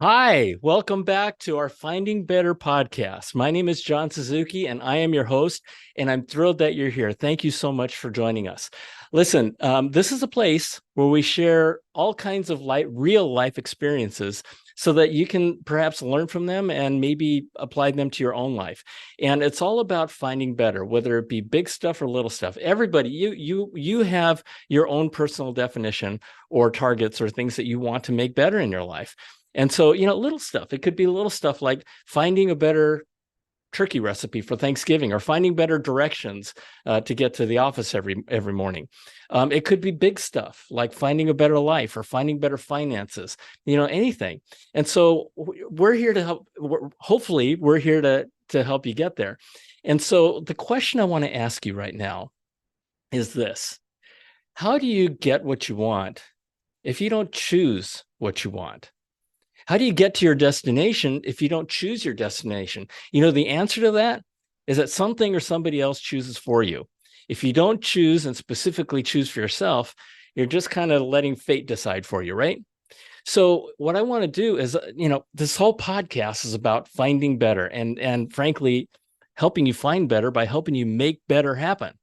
Hi, welcome back to our Finding Better podcast. My name is John Suzuki, and I am your host, and I'm thrilled that you're here. Thank you so much for joining us. Listen, this is a place where we share all kinds of real life experiences so that you can perhaps learn from them and maybe apply them to your own life. And it's all about finding better, whether it be big stuff or little stuff. Everybody, you have your own personal definition or targets or things that you want to make better in your life. And so, little stuff. It could be little stuff like finding a better turkey recipe for Thanksgiving or finding better directions to get to the office every morning. It could be big stuff like finding a better life or finding better finances, anything. And so we're here to help. Hopefully, we're here to help you get there. And so the question I want to ask you right now is this: how do you get what you want if you don't choose what you want? How do you get to your destination if you don't choose your destination? The answer to that is that something or somebody else chooses for you. If you don't choose and specifically choose for yourself, you're just kind of letting fate decide for you, right? So what I want to do is, this whole podcast is about finding better and frankly, helping you find better by helping you make better happen.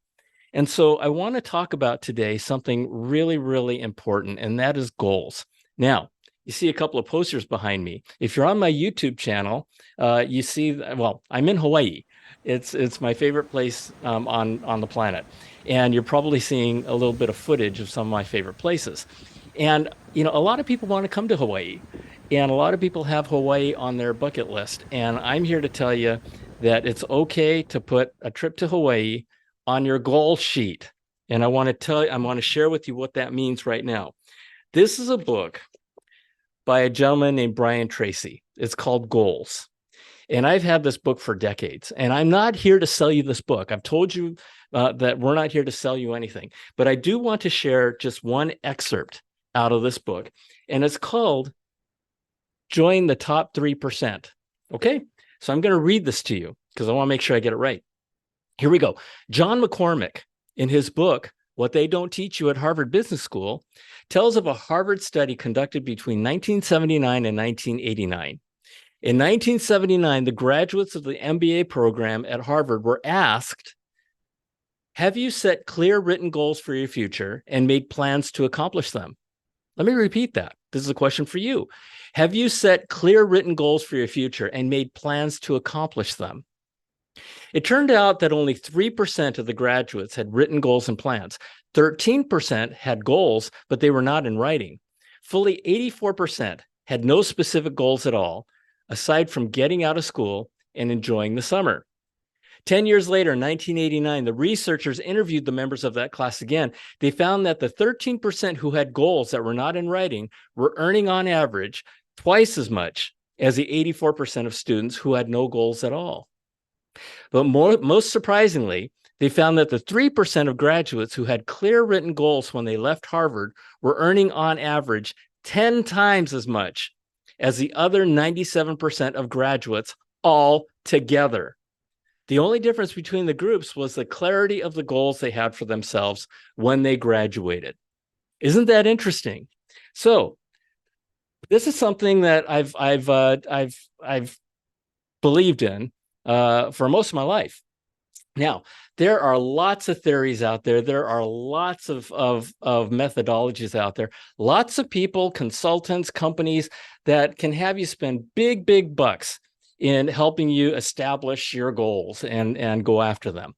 And so I want to talk about today something really, really important, and that is goals. Now, you see a couple of posters behind me. If you're on my YouTube channel, you see, well, I'm in Hawaii. It's my favorite place on the planet. And you're probably seeing a little bit of footage of some of my favorite places. And, a lot of people want to come to Hawaii. And a lot of people have Hawaii on their bucket list. And I'm here to tell you that it's okay to put a trip to Hawaii on your goal sheet. And I want to share with you what that means right now. This is a book by a gentleman named Brian Tracy. It's called Goals. And I've had this book for decades. And I'm not here to sell you this book. I've told you that we're not here to sell you anything. But I do want to share just one excerpt out of this book. And it's called Join the Top 3%. Okay? So I'm going to read this to you because I want to make sure I get it right. Here we go. John McCormick, in his book, What They Don't Teach You at Harvard Business School, tells of a Harvard study conducted between 1979 and 1989. In 1979, the graduates of the MBA program at Harvard were asked, have you set clear written goals for your future and made plans to accomplish them? Let me repeat that. This is a question for you. Have you set clear written goals for your future and made plans to accomplish them? It turned out that only 3% of the graduates had written goals and plans. 13% had goals, but they were not in writing. Fully 84% had no specific goals at all, aside from getting out of school and enjoying the summer. 10 years later, in 1989, the researchers interviewed the members of that class again. They found that the 13% who had goals that were not in writing were earning on average twice as much as the 84% of students who had no goals at all. But most surprisingly, they found that the 3% of graduates who had clear written goals when they left Harvard were earning on average 10 times as much as the other 97% of graduates all together. The only difference between the groups was the clarity of the goals they had for themselves when they graduated. Isn't that interesting? So this is something that I've believed in for most of my life. Now, there are lots of theories out there. There are lots of methodologies out there. Lots of people, consultants, companies that can have you spend big bucks in helping you establish your goals and go after them.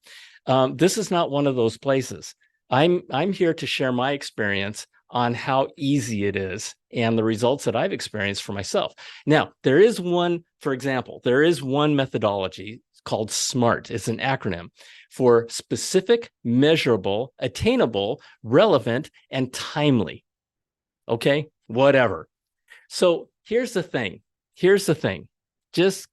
This is not one of those places. I'm here to share my experience on how easy it is and the results that I've experienced for myself. Now, there is one methodology called SMART. It's an acronym for specific, measurable, attainable, relevant, and timely. Okay, whatever. So here's the thing. Just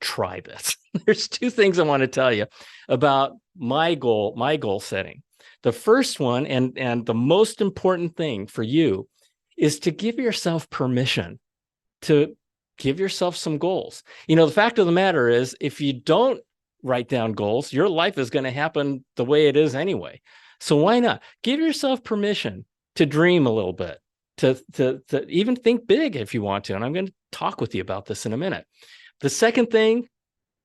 try this. There's two things I want to tell you about my goal setting. The first one and the most important thing for you is to give yourself permission to give yourself some goals. The fact of the matter is, if you don't write down goals, your life is going to happen the way it is anyway. So why not give yourself permission to dream a little bit, to even think big if you want to. And I'm going to talk with you about this in a minute. The second thing,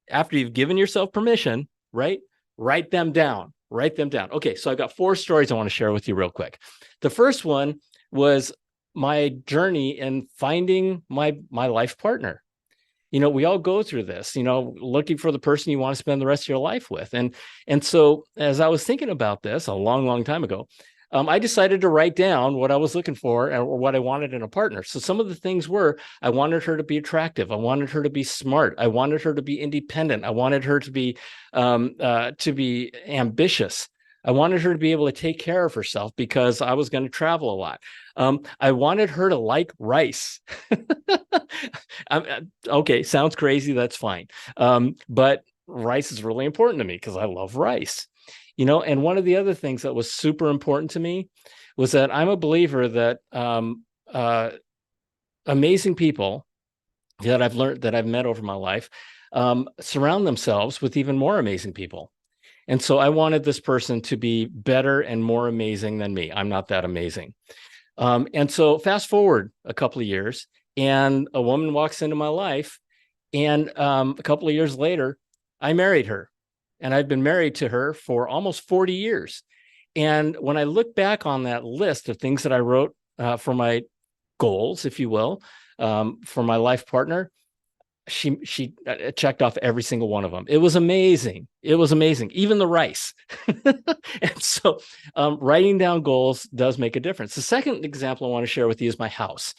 after you've given yourself permission, right? Write them down. Write them down. Okay, so I've got 4 stories I want to share with you real quick. The first one was my journey in finding my life partner. We all go through this, looking for the person you want to spend the rest of your life with. And so as I was thinking about this a long, long time ago, I decided to write down what I was looking for or what I wanted in a partner. So some of the things were, I wanted her to be attractive. I wanted her to be smart. I wanted her to be independent. I wanted her to be ambitious. I wanted her to be able to take care of herself because I was going to travel a lot. I wanted her to like rice. Okay, sounds crazy. That's fine. But rice is really important to me because I love rice. And one of the other things that was super important to me was that I'm a believer that amazing people that I've met over my life surround themselves with even more amazing people. And so I wanted this person to be better and more amazing than me. I'm not that amazing. And so fast forward a couple of years, and a woman walks into my life, and a couple of years later, I married her. And I've been married to her for almost 40 years. And when I look back on that list of things that I wrote for my goals, if you will, for my life partner, she checked off every single one of them. It was amazing. It was amazing. Even the rice. And so writing down goals does make a difference. The second example I want to share with you is my house.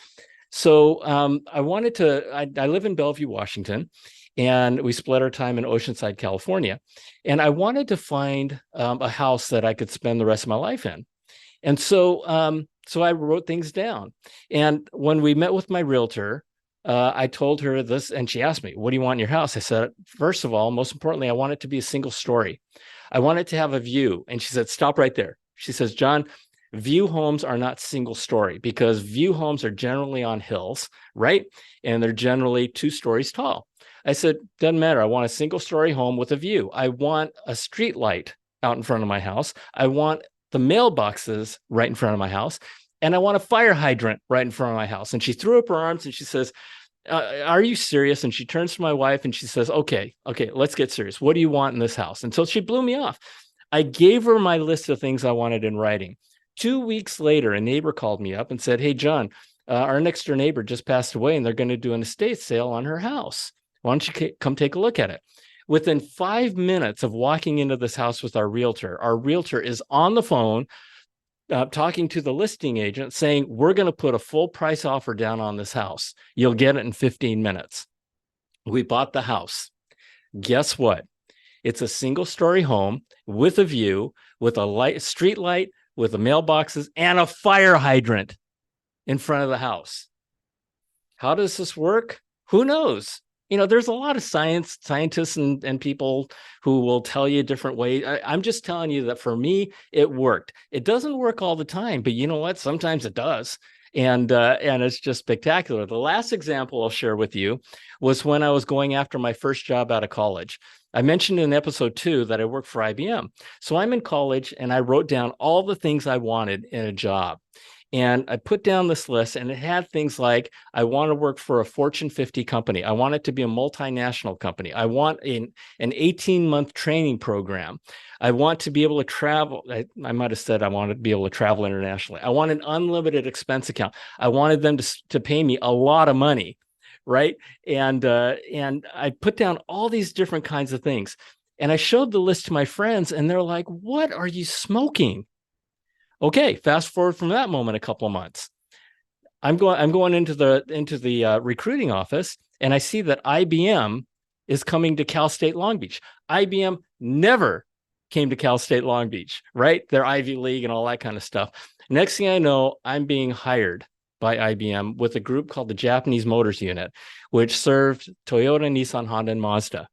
So I live in Bellevue, Washington, and we split our time in Oceanside, California. And I wanted to find a house that I could spend the rest of my life in. And so I wrote things down. And when we met with my realtor, I told her this, and she asked me, what do you want in your house? I said, first of all, most importantly, I want it to be a single story. I want it to have a view. And she said, stop right there. She says, John, view homes are not single story because view homes are generally on hills, right? And they're generally 2 stories tall. I said, doesn't matter. I want a single story home with a view. I want a street light out in front of my house. I want the mailboxes right in front of my house. And I want a fire hydrant right in front of my house. And she threw up her arms and she says, are you serious? And she turns to my wife and she says, okay, let's get serious. What do you want in this house? And so she blew me off. I gave her my list of things I wanted in writing. 2 weeks later, a neighbor called me up and said, hey, John, our next door neighbor just passed away and they're going to do an estate sale on her house. Why don't you come take a look at it? Within 5 minutes of walking into this house with our realtor is on the phone talking to the listing agent saying, we're going to put a full price offer down on this house. You'll get it in 15 minutes. We bought the house. Guess what? It's a single story home with a view, with a street light, with the mailboxes and a fire hydrant in front of the house. How does this work? Who knows? There's a lot of scientists and people who will tell you different ways. I'm just telling you that for me, it worked. It doesn't work all the time, but you know what? Sometimes it does. And it's just spectacular. The last example I'll share with you was when I was going after my first job out of college. I mentioned in episode 2 that I worked for IBM. So I'm in college and I wrote down all the things I wanted in a job. And I put down this list and it had things like, I want to work for a Fortune 50 company. I want it to be a multinational company. I want an 18-month training program. I want to be able to travel. I might have said I wanted to be able to travel internationally. I want an unlimited expense account. I wanted them to pay me a lot of money, right? And I put down all these different kinds of things. And I showed the list to my friends and they're like, what are you smoking? Okay, fast forward from that moment a couple of months. I'm going into the recruiting office and I see that IBM is coming to Cal State Long Beach. IBM never came to Cal State Long Beach, right? They're Ivy League and all that kind of stuff. Next thing I know, I'm being hired by IBM with a group called the Japanese Motors Unit, which served Toyota, Nissan, Honda, and Mazda.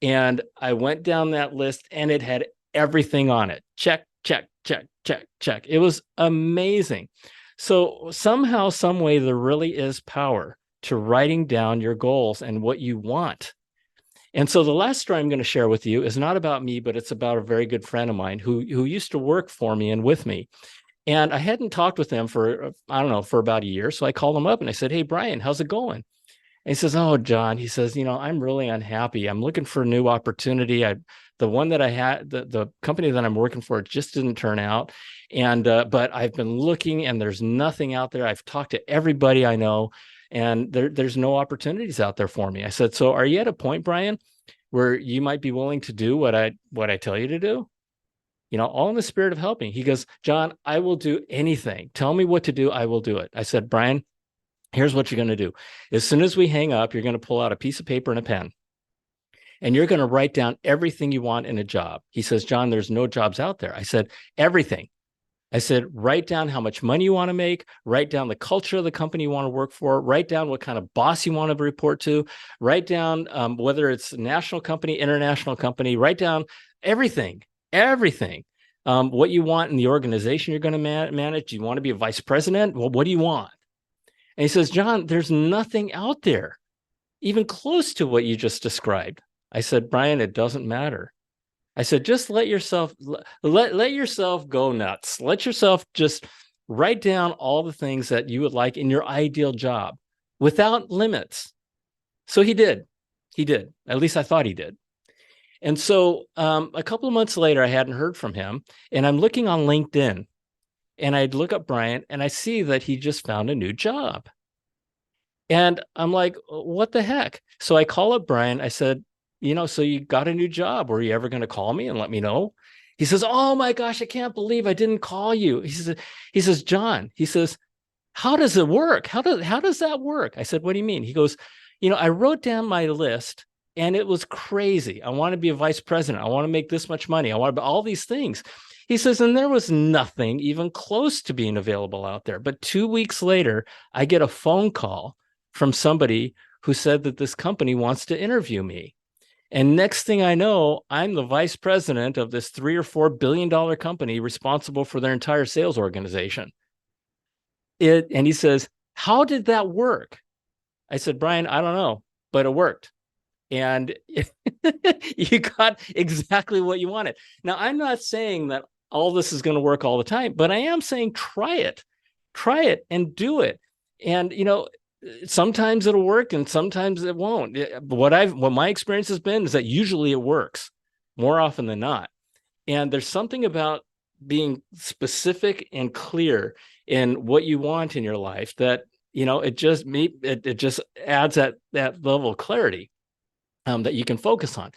And I went down that list and it had everything on it. Check, check, check, check, check. It was amazing. So somehow, some way, there really is power to writing down your goals and what you want. And so the last story I'm going to share with you is not about me, but it's about a very good friend of mine who used to work for me and with me. And I hadn't talked with him for, I don't know, for about a year. So I called him up and I said, "Hey, Brian, how's it going?" And he says, "Oh, John," he says, "I'm really unhappy. I'm looking for a new opportunity. The one that I had, the company that I'm working for, just didn't turn out. And, but I've been looking and there's nothing out there. I've talked to everybody I know and there's no opportunities out there for me." I said, "So are you at a point, Brian, where you might be willing to do what I tell you to do? All in the spirit of helping." He goes, "John, I will do anything. Tell me what to do. I will do it." I said, "Brian, here's what you're going to do. As soon as we hang up, you're going to pull out a piece of paper and a pen, and you're going to write down everything you want in a job." He says, "John, there's no jobs out there." I said, "Everything." I said, "Write down how much money you want to make, write down the culture of the company you want to work for, write down what kind of boss you want to report to, write down whether it's a national company, international company, write down everything, everything. What you want in the organization you're going to manage. Do you want to be a vice president? Well, what do you want?" And he says, "John, there's nothing out there even close to what you just described." I said, "Brian, it doesn't matter." I said, "Just let yourself go nuts. Let yourself just write down all the things that you would like in your ideal job without limits." So he did. He did. At least I thought he did. And so a couple of months later, I hadn't heard from him, and I'm looking on LinkedIn, and I'd look up Brian, and I see that he just found a new job. And I'm like, "What the heck?" So I call up Brian. I said, "So you got a new job. Were you ever going to call me and let me know?" He says, "Oh my gosh, I can't believe I didn't call you." He says, "John," he says, "how does it work? How does that work?" I said, "What do you mean?" He goes, "I wrote down my list and it was crazy. I want to be a vice president. I want to make this much money. I want to be all these things." He says, "And there was nothing even close to being available out there. But 2 weeks later, I get a phone call from somebody who said that this company wants to interview me. And next thing I know, I'm the vice president of this $3 or $4 billion company responsible for their entire sales organization." And he says, "How did that work?" I said, "Brian, I don't know, but it worked. And you got exactly what you wanted." Now, I'm not saying that all this is going to work all the time, but I am saying try it and do it. And, sometimes it'll work and sometimes it won't. What my experience has been is that usually it works more often than not. And there's something about being specific and clear in what you want in your life that, it just adds that level of clarity that you can focus on.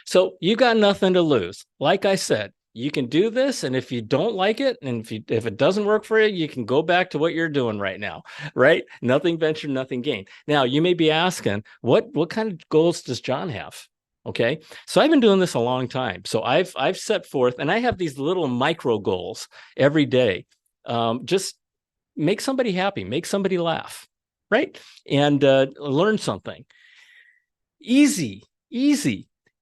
So you got nothing to lose. Like I said, you can do this, and if you don't like it, and if it doesn't work for you, you can go back to what you're doing right now, right? Nothing ventured, nothing gained. Now, you may be asking, what kind of goals does John have? Okay, so I've been doing this a long time. So I've set forth, and I have these little micro goals every day. Just make somebody happy, make somebody laugh, right? And learn something. Easy.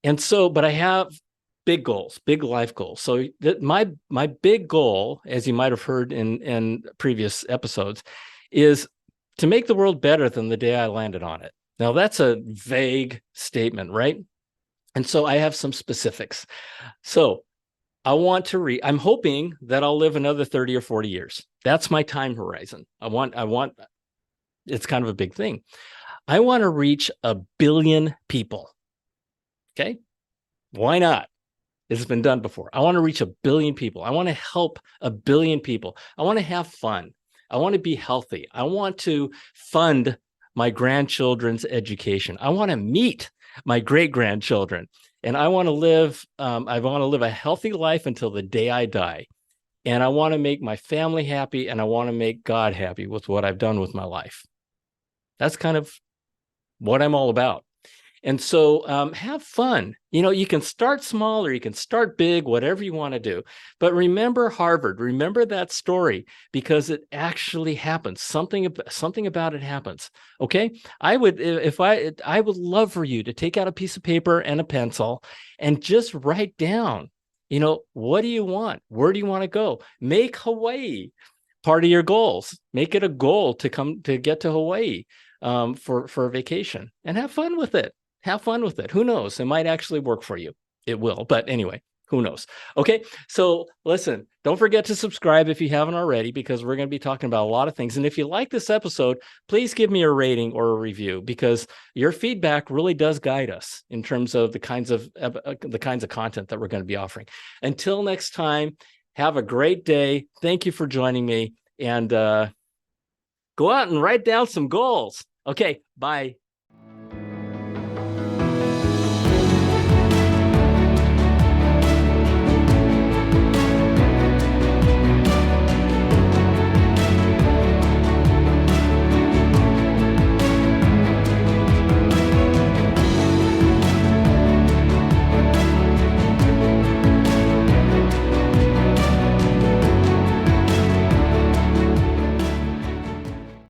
And so, but I have big goals, big life goals. So my big goal, as you might have heard in previous episodes, is to make the world better than the day I landed on it. Now, that's a vague statement, right? And so I have some specifics. So I'm hoping that I'll live another 30 or 40 years. That's my time horizon. It's kind of a big thing. I want to reach 1 billion people. Okay. Why not? It's been done before. I want to reach 1 billion people. I want to help 1 billion people. I want to have fun. I want to be healthy. I want to fund my grandchildren's education. I want to meet my great grandchildren, and I want to live. I want to live a healthy life until the day I die, and I want to make my family happy, and I want to make God happy with what I've done with my life. That's kind of what I'm all about. And so have fun. You can start small or you can start big, whatever you want to do. But remember Harvard, remember that story, because it actually happens. Something about it happens. Okay. I would love for you to take out a piece of paper and a pencil and just write down, what do you want? Where do you want to go? Make Hawaii part of your goals. Make it a goal to get to Hawaii for a vacation, and have fun with it. Have fun with it. Who knows? It might actually work for you. It will. But anyway, Who knows? Okay. So listen, don't forget to subscribe if you haven't already, because we're going to be talking about a lot of things. And if you like this episode, please give me a rating or a review, because your feedback really does guide us in terms of the kinds of content that we're going to be offering. Until next time, have a great day. Thank you for joining me, and go out and write down some goals. Okay. Bye.